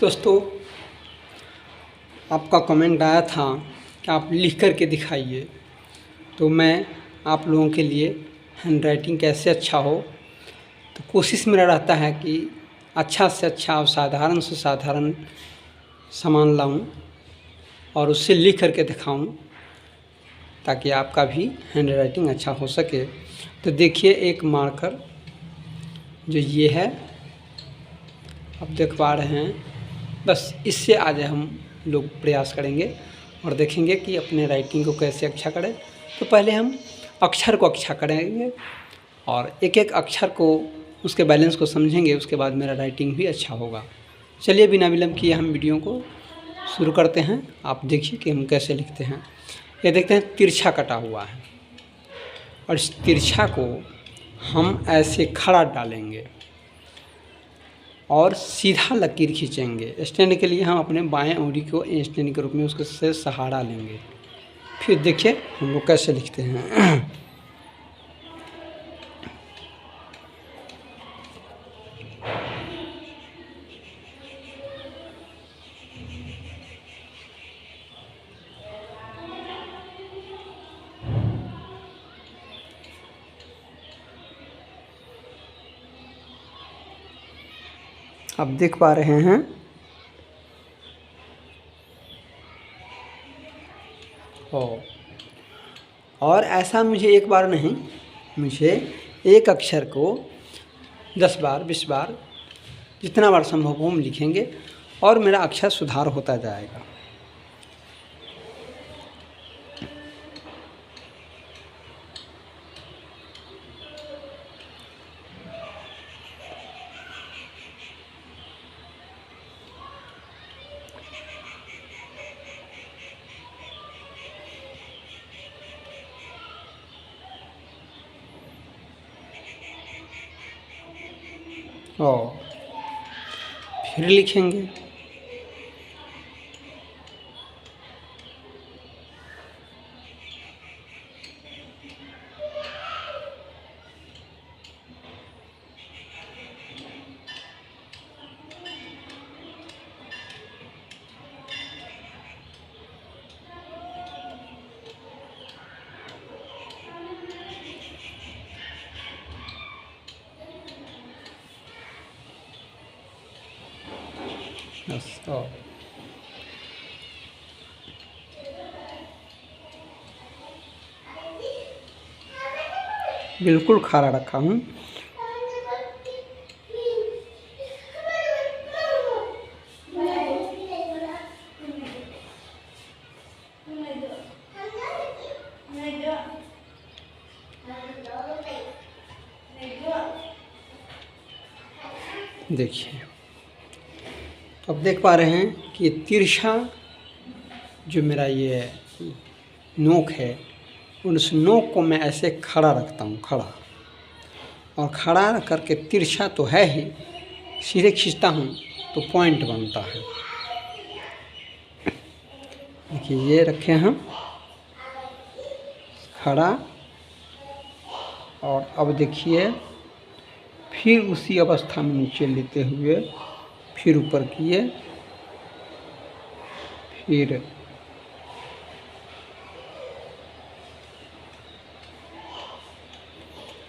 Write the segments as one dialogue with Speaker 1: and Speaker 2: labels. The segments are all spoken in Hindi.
Speaker 1: दोस्तों, आपका कमेंट आया था कि आप लिख कर के दिखाइए, तो मैं आप लोगों के लिए हैंडराइटिंग कैसे अच्छा हो, तो कोशिश मेरा रहता है कि अच्छा से अच्छा और साधारण से साधारण सामान लाऊं और उससे लिख कर के दिखाऊं, ताकि आपका भी हैंडराइटिंग अच्छा हो सके। तो देखिए, एक मार्कर जो ये है, आप देख पा रहे हैं, बस इससे आज हम लोग प्रयास करेंगे और देखेंगे कि अपने राइटिंग को कैसे अच्छा करें। तो पहले हम अक्षर को अच्छा करेंगे और एक एक अक्षर को, उसके बैलेंस को समझेंगे, उसके बाद मेरा राइटिंग भी अच्छा होगा। चलिए, बिना विलम्ब किए हम वीडियो को शुरू करते हैं। आप देखिए कि हम कैसे लिखते हैं। ये देखते हैं, तिरछा कटा हुआ है और इस तिरछा को हम ऐसे खड़ा डालेंगे और सीधा लकीर खींचेंगे। स्टैंड के लिए हम अपने बाएं उंगली को स्टैंड के रूप में उसके से सहारा लेंगे। फिर देखिए हम लोग कैसे लिखते हैं। आप देख पा रहे हैं, और ऐसा मुझे एक बार नहीं, मुझे एक अक्षर को 10 बार 20 बार, जितना बार संभव हो हम लिखेंगे और मेरा अक्षर सुधार होता जाएगा। और फिर लिखेंगे। बस, और बिल्कुल खड़ा रखा हूँ। देखिए, अब देख पा रहे हैं कि तिरछा जो मेरा ये नोक है, उस नोक को मैं ऐसे खड़ा रखता हूँ, खड़ा, और खड़ा करके तिरछा तो है ही, सीधे खींचता हूँ तो पॉइंट बनता है। देखिए, ये रखे हम खड़ा, और अब देखिए फिर उसी अवस्था में नीचे लेते हुए फिर ऊपर किए, फिर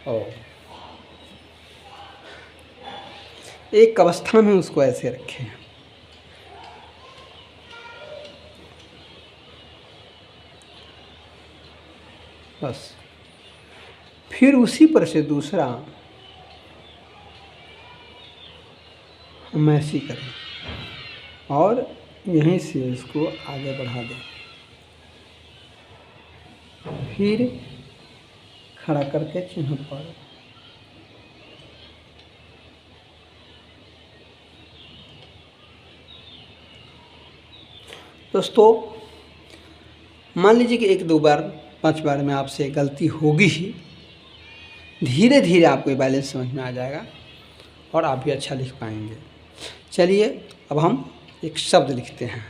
Speaker 1: और एक अवस्था में उसको ऐसे रखें। बस, फिर उसी पर से दूसरा हम ऐसे करें और यहीं से इसको आगे बढ़ा दें, फिर खड़ा करके चिन्ह पर। दोस्तों, मान लीजिए कि 1-2 बार 5 बार में आपसे गलती होगी ही, धीरे धीरे आपको ये बैलेंस समझ में आ जाएगा और आप भी अच्छा लिख पाएंगे। चलिए, अब हम एक शब्द लिखते हैं।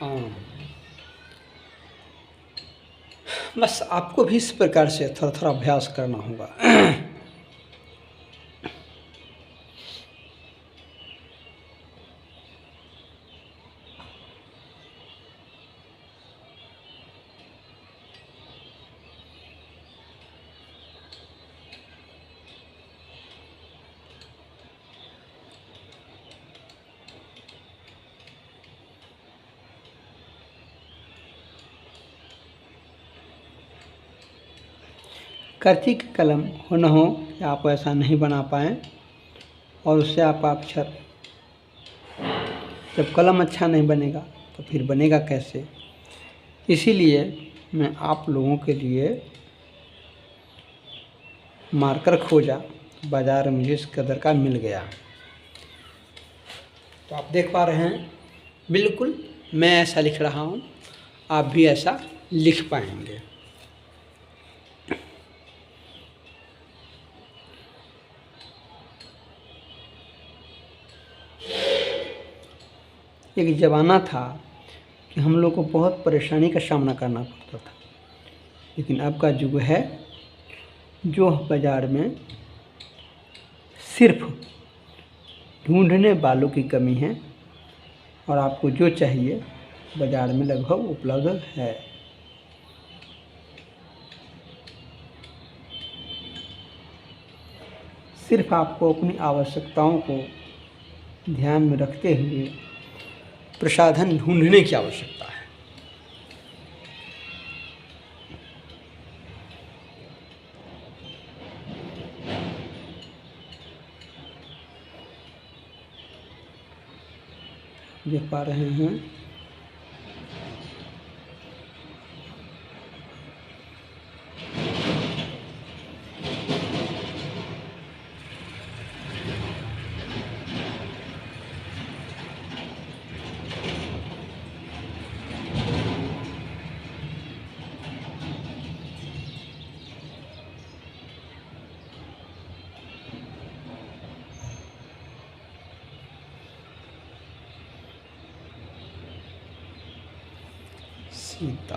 Speaker 1: हाँ, बस आपको भी इस प्रकार से थोड़ा-थोड़ा अभ्यास करना होगा। करची की कलम हो न हो कि आप ऐसा नहीं बना पाएँ और उससे आपका अक्षर, जब कलम अच्छा नहीं बनेगा तो फिर बनेगा कैसे? इसीलिए मैं आप लोगों के लिए मार्कर खोजा, बाज़ार में मुझे इस कदर का मिल गया। तो आप देख पा रहे हैं, बिल्कुल मैं ऐसा लिख रहा हूँ, आप भी ऐसा लिख पाएंगे। एक ज़माना था कि हम लोग को बहुत परेशानी का सामना करना पड़ता था, लेकिन अब का युग है जो बाज़ार में सिर्फ ढूंढने वालों की कमी है और आपको जो चाहिए बाज़ार में लगभग उपलब्ध है। सिर्फ आपको अपनी आवश्यकताओं को ध्यान में रखते हुए प्रसाधन ढूंढने की आवश्यकता है। देख पा रहे हैं, सीता,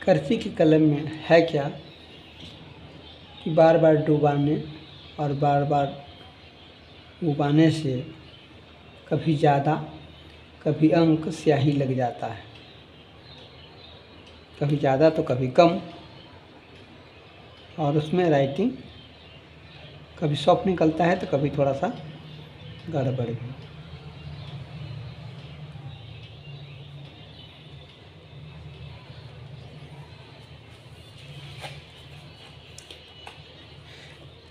Speaker 1: करची की कलम में है क्या कि बार बार डुबाने और बार बार उबाने से कभी ज़्यादा कभी अंक स्याही लग जाता है, कभी ज़्यादा तो कभी कम, और उसमें राइटिंग कभी सॉफ्ट निकलता है तो कभी थोड़ा सा गड़बड़ भी।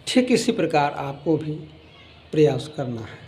Speaker 1: ठीक इसी प्रकार आपको भी प्रयास करना है।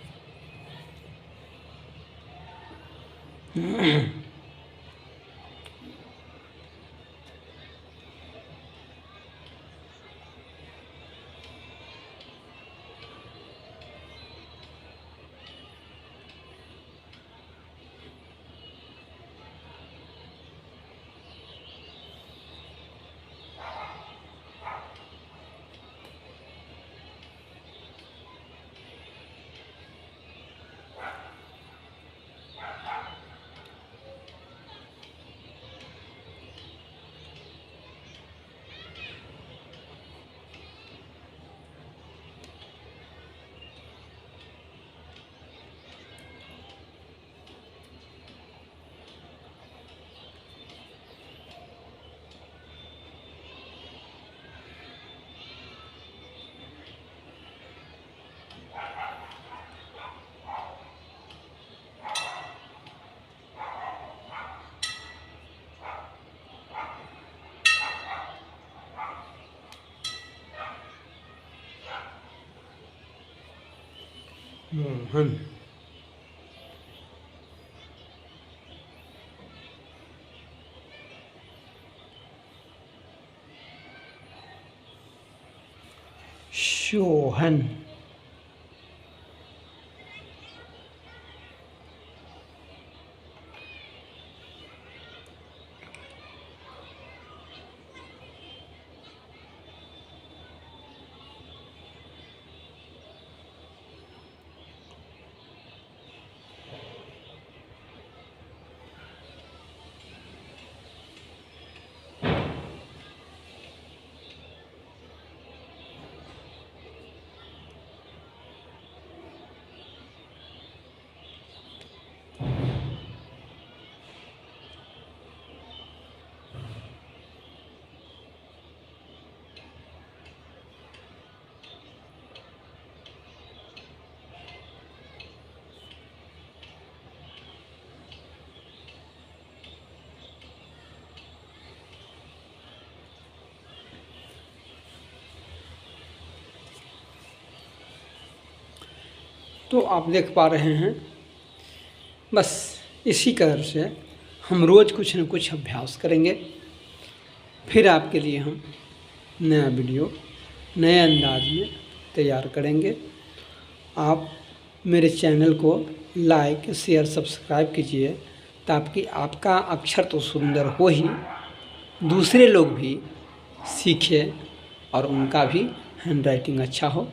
Speaker 1: मोहन, शोहन, तो आप देख पा रहे हैं, बस इसी तरह से हम रोज़ कुछ न कुछ अभ्यास करेंगे, फिर आपके लिए हम नया वीडियो नए अंदाज में तैयार करेंगे। आप मेरे चैनल को लाइक शेयर सब्सक्राइब कीजिए, ताकि आपका अक्षर तो सुंदर हो ही, दूसरे लोग भी सीखें और उनका भी हैंडराइटिंग अच्छा हो।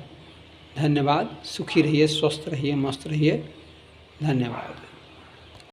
Speaker 1: धन्यवाद। सुखी रहिए, स्वस्थ रहिए, मस्त रहिए। धन्यवाद।